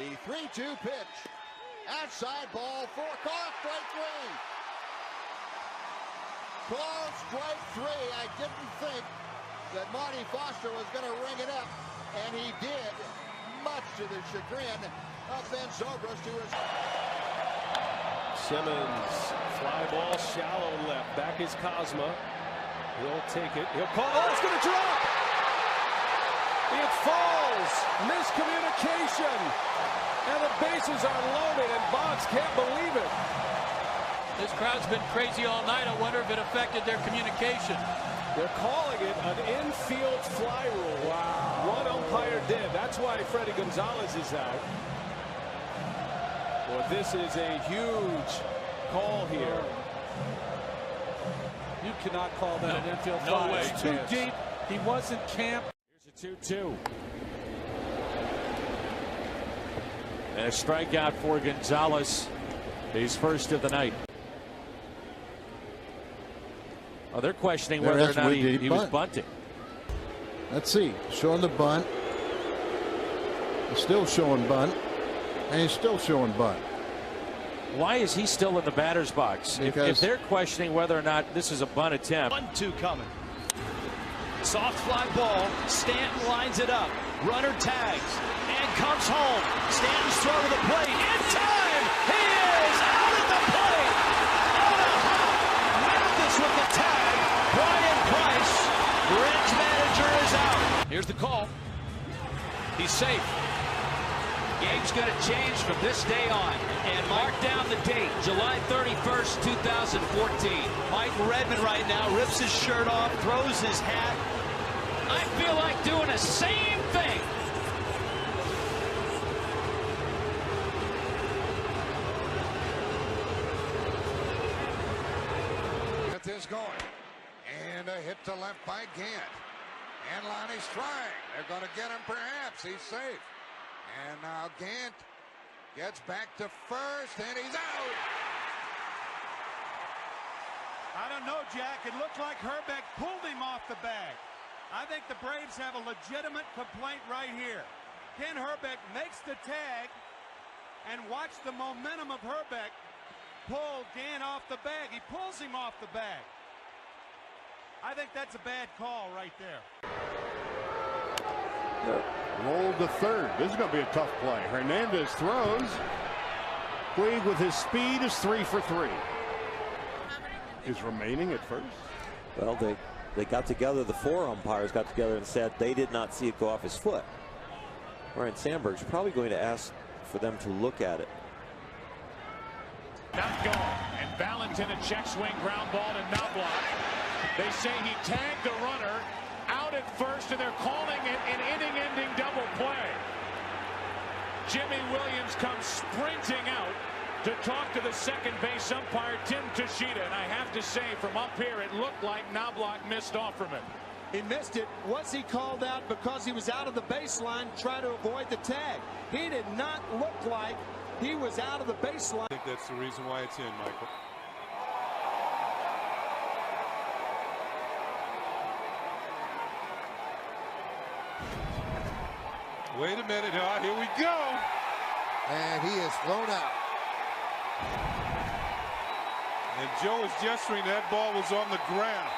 The 3-2 pitch. Outside ball for call strike three. Call strike three. I didn't think that Marty Foster was going to ring it up, and he did, much to the chagrin of Ben Zobrist, who is. Simmons, fly ball, shallow left. Back is Cosma. He'll take it. He'll call. Oh, it's going to drop. It falls. Miscommunication. And the bases are loaded, and Boggs can't believe it. This crowd's been crazy all night. I wonder if it affected their communication. They're calling it an infield fly rule. Wow. One umpire did. That's why Freddie Gonzalez is out. Well, this is a huge call here. You cannot call that an infield fly. No way. It's too deep. He wasn't camped. Here's a 2-2. And a strikeout for Gonzalez. His first of the night. Oh, they're questioning whether or not he was bunting. Let's see. Showing the bunt. He's still showing bunt. And he's still showing bunt. Why is he still in the batter's box? If they're questioning whether or not this is a bunt attempt. 1-2 coming. Soft fly ball. Stanton lines it up. Runner tags and comes home. Stanton's throw to the plate. In time! He is out at the plate! On a hop! Mathis with the tag. Brian Price, Reds manager, is out. Here's the call. He's safe. Game's going to change from this day on. And mark down the date, July 31st, 2014. Mike Redmond right now rips his shirt off, throws his hat. I feel like doing the same thing. Get this going. And a hit to left by Gant. And Lonnie's trying. They're going to get him perhaps. He's safe. And now Gant gets back to first, and he's out. I don't know, Jack. It looked like Herbeck pulled him off the bag. I think the Braves have a legitimate complaint right here. Ken Herbeck makes the tag, and watch the momentum of Herbeck pull Gant off the bag. He pulls him off the bag. I think that's a bad call right there. Rolled to third. This is going to be a tough play. Hernandez throws. Puig with his speed is 3 for 3. Is remaining at first. Well, they got together, the four umpires got together and said they did not see it go off his foot. Ryan Sandberg's probably going to ask for them to look at it. Not going. And Valentin a check swing ground ball to Knobloch. They say he tagged the runner out at first, and they're calling it an inning-ending double play. Jimmy Williams comes sprinting out to talk to the second base umpire, Tim Tashida. And I have to say, from up here, it looked like Knobloch missed off from him. He missed it. Was he called out because he was out of the baseline trying to avoid the tag? He did not look like he was out of the baseline. I think that's the reason why it's in, Michael. Wait a minute. Oh, here we go. And he is thrown out. And Joe is gesturing that ball was on the ground.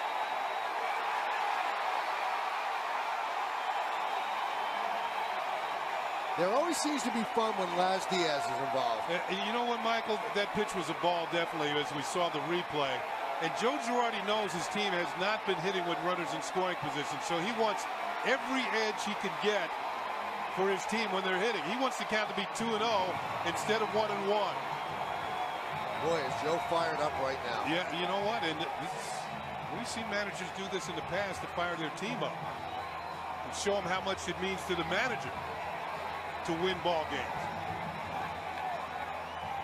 There always seems to be fun when Laz Diaz is involved. And you know what, Michael? That pitch was a ball, definitely, as we saw the replay. And Joe Girardi knows his team has not been hitting with runners in scoring position, so he wants every edge he can get for his team when they're hitting. He wants the count to be 2-0 instead of 1-1. Boy, is Joe fired up right now. Yeah, you know what? And we've seen managers do this in the past to fire their team up and show them how much it means to the manager to win ball games.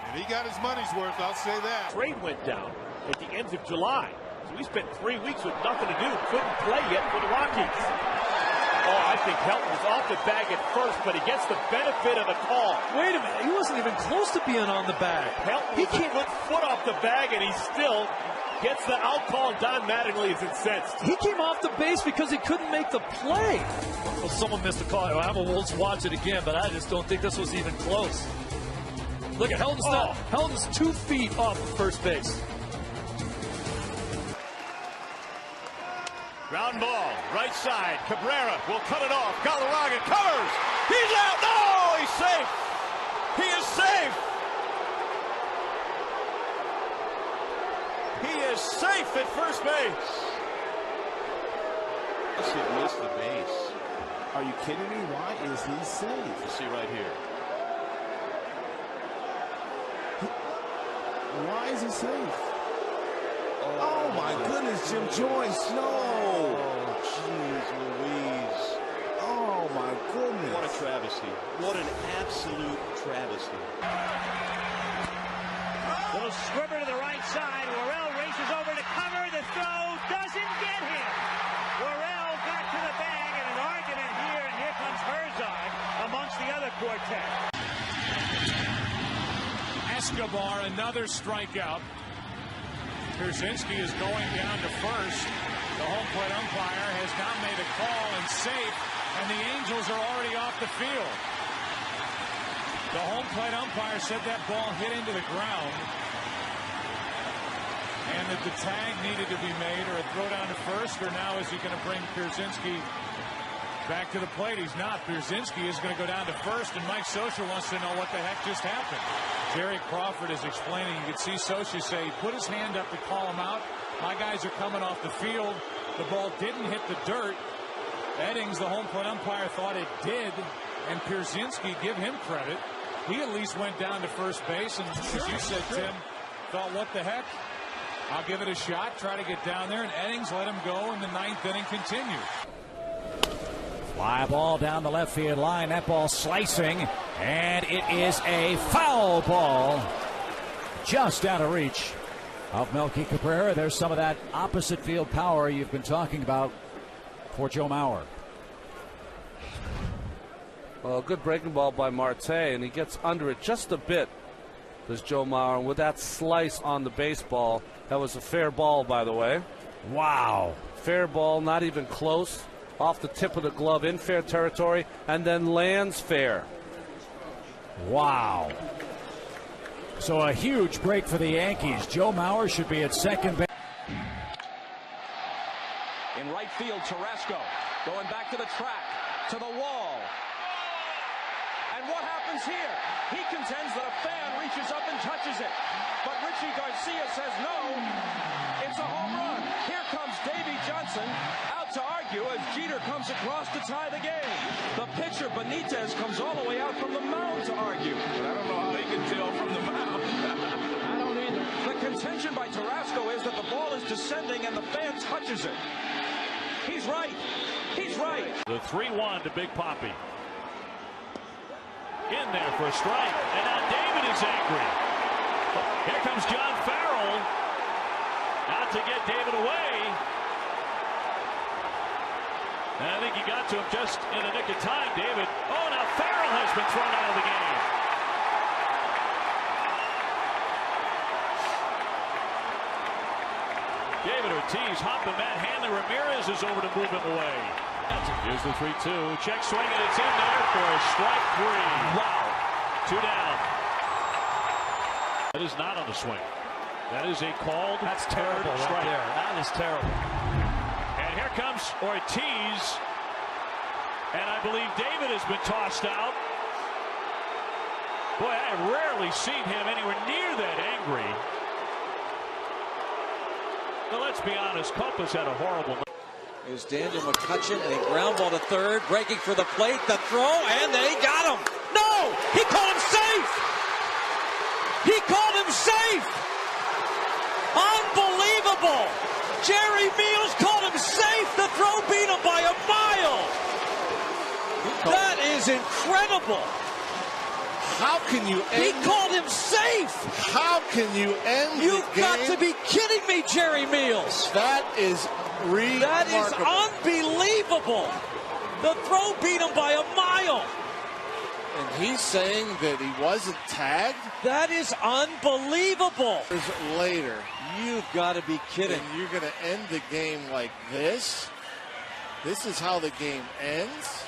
And he got his money's worth, I'll say that. Trade went down at the end of July. So we spent 3 weeks with nothing to do. Couldn't play yet for the Rockies. Oh, I think Helton was off the bag at first, but he gets the benefit of the call. Wait a minute. He wasn't even close to being on the bag. Helton was a good foot off the bag, and he still gets the out call. Don Mattingly is incensed. He came off the base because he couldn't make the play. Well, someone missed a call. I will watch it again, but I just don't think this was even close. Look at Helton's now. Helton's 2 feet off of first base. Ground ball, right side. Cabrera will cut it off. Galarraga covers. He's out. No, he's safe. He is safe. He is safe at first base. He missed the base. Are you kidding me? Why is he safe? You see right here. Why is he safe? Oh my goodness, Jim Joyce, no! Oh, jeez Louise. Oh my goodness. What a travesty. What an absolute travesty. Little squibber to the right side. Worrell races over to cover. The throw doesn't get him. Worrell got to the bag and an argument here, and here comes Herzog amongst the other quartet. Escobar, another strikeout. Pierzynski is going down to first. The home plate umpire has now made a call and safe, and the Angels are already off the field. The home plate umpire said that ball hit into the ground, and that the tag needed to be made, or a throw down to first, or now is he going to bring Pierzynski back to the plate? He's not. Pierzynski is going to go down to first, and Mike Scioscia wants to know what the heck just happened. Jerry Crawford is explaining. You can see Scioscia say he put his hand up to call him out. My guys are coming off the field. The ball didn't hit the dirt. Eddings, the home plate umpire, thought it did, and Pierzynski, give him credit. He at least went down to first base, and as you said, Tim, thought, what the heck? I'll give it a shot, try to get down there, and Eddings let him go, and the 9th inning continued. Fly ball down the left field line. That ball slicing, and it is a foul ball just out of reach of Melky Cabrera. There's some of that opposite field power you've been talking about for Joe Mauer. Well, good breaking ball by Marte, and he gets under it just a bit. There's Joe Mauer, and with that slice on the baseball, that was a fair ball, by the way. Wow. Fair ball, not even close. Off the tip of the glove in fair territory, and then lands fair. Wow. So a huge break for the Yankees. Joe Mauer should be at second base. In right field, Tarasco going back to the track, to the wall. And what happens here? He contends that a fan reaches up and touches it. But Richie Garcia says no. It's a home run. Here comes Davey Johnson out to argue as Jeter comes across to tie the game. The pitcher, Benitez, comes all the way out from the mound to argue. But I don't know how he can tell from the mound. I don't either. The contention by Tarasco is that the ball is descending and the fan touches it. He's right. He's right. The 3-1 to Big Papi. In there for a strike. And now David is angry. Here comes John Farrell. Out to get David away. And I think he got to him just in the nick of time, David. Oh, now Farrell has been thrown out of the game. David Ortiz hopping Matt Hanley. Ramirez is over to move him away. Here's the 3-2. Check swing, and it's in there for a strike 3. Wow. 2 down. That is not on the swing. That is a called. That's terrible right there. That is terrible. And here comes Ortiz. And I believe David has been tossed out. Boy, I have rarely seen him anywhere near that angry. Well, let's be honest. Copa's had a horrible night. Here's Daniel McCutcheon, and a ground ball to third, breaking for the plate, the throw, and they got him. No! He called him safe! He called him safe! Unbelievable! Jerry Meals called him safe. The throw beat him by a mile. That is incredible. How can you end? He called him safe. How can you end You've the game? got to be kidding me, Jerry Meals. That is remarkable. That is unbelievable. The throw beat him by a mile. And he's saying that he wasn't tagged? That is unbelievable. Later. You've got to be kidding. And you're going to end the game like this? This is how the game ends?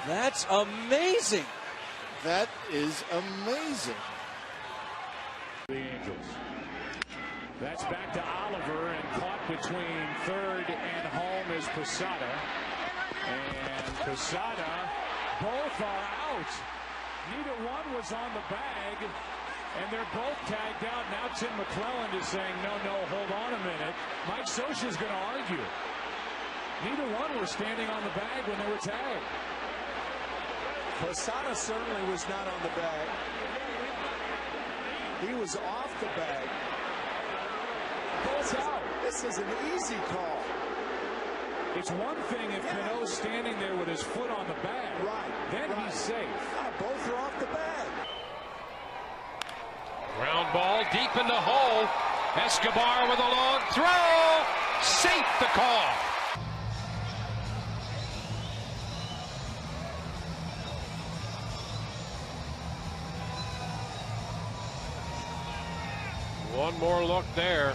That's amazing. That is amazing. The Angels. That's back to Oliver, and caught between third and home is Posada. And Posada, both are out. Neither one was on the bag, and they're both tagged out. Now Tim McClelland is saying, no, hold on a minute. Mike Scioscia's going to argue. Neither one were standing on the bag when they were tagged. Posada certainly was not on the bag. He was off the bag. Both out. This is an easy call. It's one thing if Cano's standing there with his foot on the bag. Right. Then he's safe. Both are off the bag. Ground ball deep in the hole. Escobar with a long throw. Safe the call. One more look there.